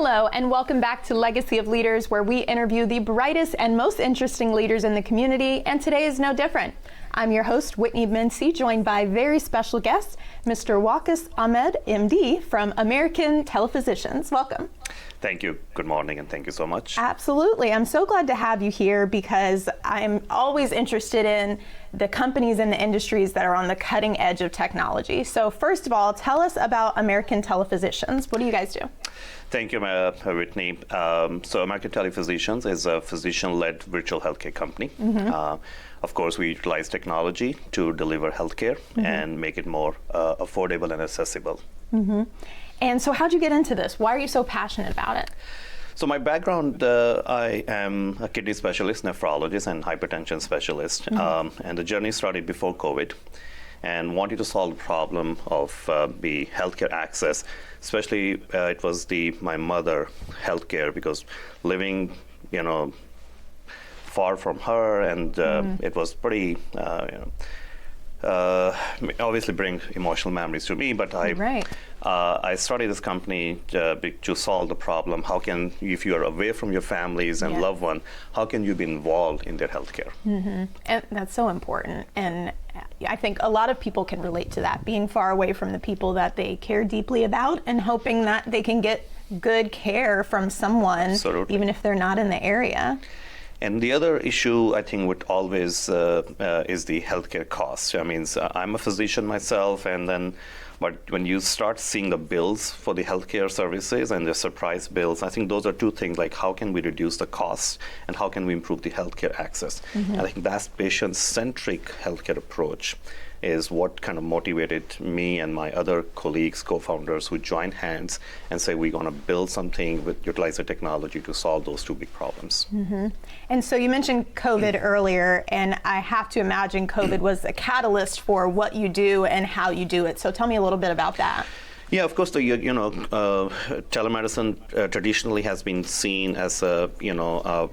Hello, and welcome back to Legacy of Leaders, where we interview the brightest and most interesting leaders in the community, and today is no different. I'm your host, Whitney Mincey, joined by very special guest, Mr. Waqas Ahmed, MD, from American TelePhysicians. Welcome. Thank you. Good morning, and thank you so much. Absolutely. I'm so glad to have you here because I'm always interested in the companies and the industries that are on the cutting edge of technology. So first of all, tell us about American TelePhysicians. What do you guys do? Thank you, Whitney. So American TelePhysicians is a physician-led virtual healthcare company. Of course, we utilize technology to deliver healthcare and make it more affordable and accessible. And so how'd you get into this? Why are you so passionate about it? So my background, I am a kidney specialist, nephrologist, and hypertension specialist. And the journey started before COVID, and wanted to solve the problem of the healthcare access. Especially, it was my mother healthcare, because living, far from her, and it was pretty, obviously bring emotional memories to me, but I started this company to solve the problem. How can, if you are away from your families and loved one, how can you be involved in their healthcare? And that's so important. And I think a lot of people can relate to that, being far away from the people that they care deeply about and hoping that they can get good care from someone, even if they're not in the area. And the other issue, I think, would always is the healthcare cost. I mean, I'm a physician myself, but when you start seeing the bills for the healthcare services and the surprise bills, I think those are two things, like how can we reduce the costs and how can we improve the healthcare access? I think that patient-centric healthcare approach is what kind of motivated me and my other colleagues, co-founders, who joined hands and say we're going to build something with utilize the technology to solve those two big problems. And so you mentioned COVID earlier, and I have to imagine COVID was a catalyst for what you do and how you do it. So tell me a little bit about that. Yeah, of course, telemedicine traditionally has been seen as a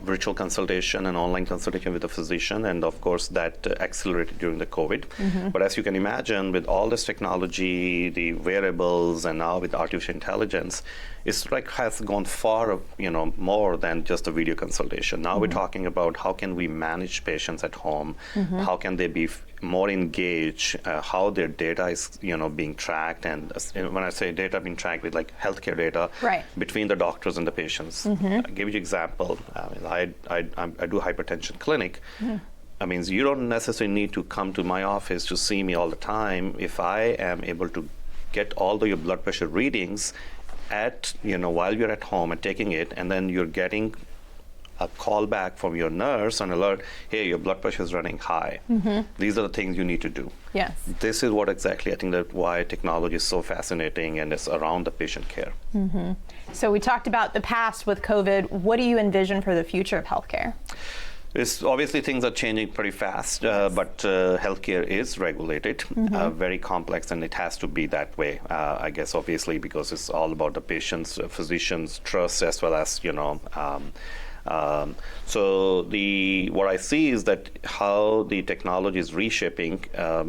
virtual consultation and online consultation with a physician, and of course that accelerated during the COVID. But as you can imagine, with all this technology, the wearables, and now with artificial intelligence, it's like has gone far, more than just a video consultation. Now we're talking about how can we manage patients at home, how can they be more engaged, how their data is, being tracked, and when I say data being tracked with like healthcare data between the doctors and the patients. I'll give you an example. I do hypertension clinic. I mean, you don't necessarily need to come to my office to see me all the time. If I am able to get all your blood pressure readings at, while you're at home and taking it, and then you're getting a call back from your nurse and alert, hey, your blood pressure is running high. These are the things you need to do. Yes. This is what exactly, I think that why technology is so fascinating and it's around the patient care. So we talked about the past with COVID. What do you envision for the future of healthcare? It's obviously things are changing pretty fast, but healthcare is regulated, very complex, and it has to be that way, I guess, obviously, because it's all about the patient's, physician's trust, as well as, so what I see is that how the technology is reshaping,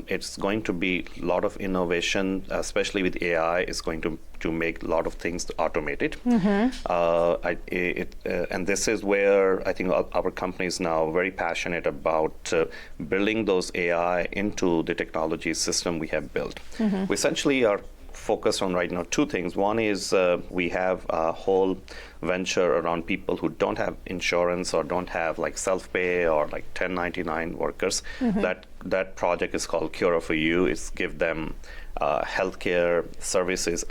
it's going to be a lot of innovation, especially with AI, is going to make a lot of things automated. And this is where I think our company is now very passionate about building those AI into the technology system we have built. We essentially are focused on right now two things. One is we have a whole venture around people who don't have insurance or don't have like self-pay or like 1099 workers. That project is called Cura for You. It's give them healthcare services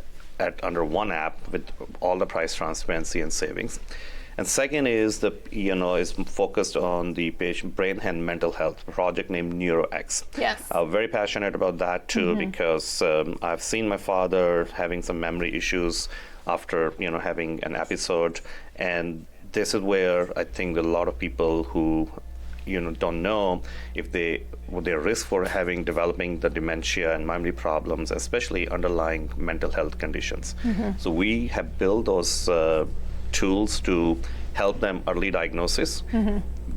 under one app with all the price transparency and savings. And second is is focused on the patient brain and mental health project named NeuroX. Yes. Very passionate about that too, because I've seen my father having some memory issues after having an episode, and this is where I think that a lot of people who don't know if their risk for developing the dementia and memory problems, especially underlying mental health conditions. So we have built those tools to help them early diagnosis,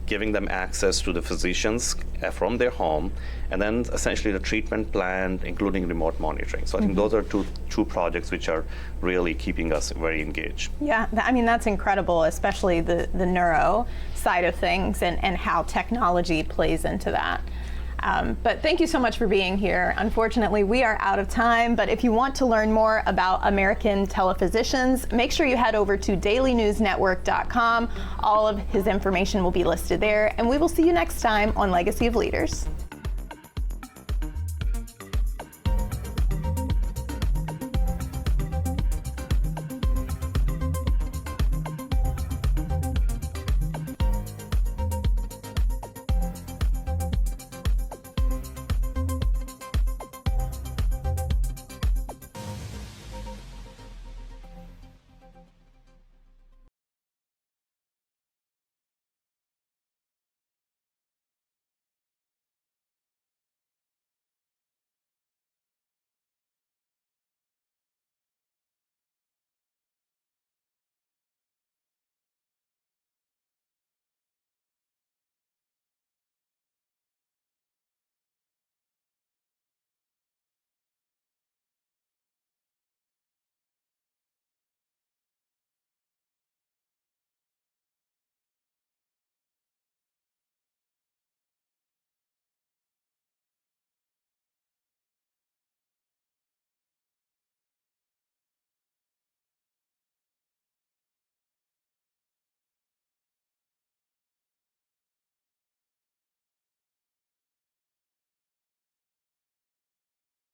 giving them access to the physicians from their home, and then essentially the treatment plan, including remote monitoring. So I think those are two projects which are really keeping us very engaged. Yeah, I mean, that's incredible, especially the neuro side of things and how technology plays into that. But thank you so much for being here. Unfortunately, we are out of time, but if you want to learn more about American TelePhysicians, make sure you head over to dailynewsnetwork.com. All of his information will be listed there, and we will see you next time on Legacy of Leaders.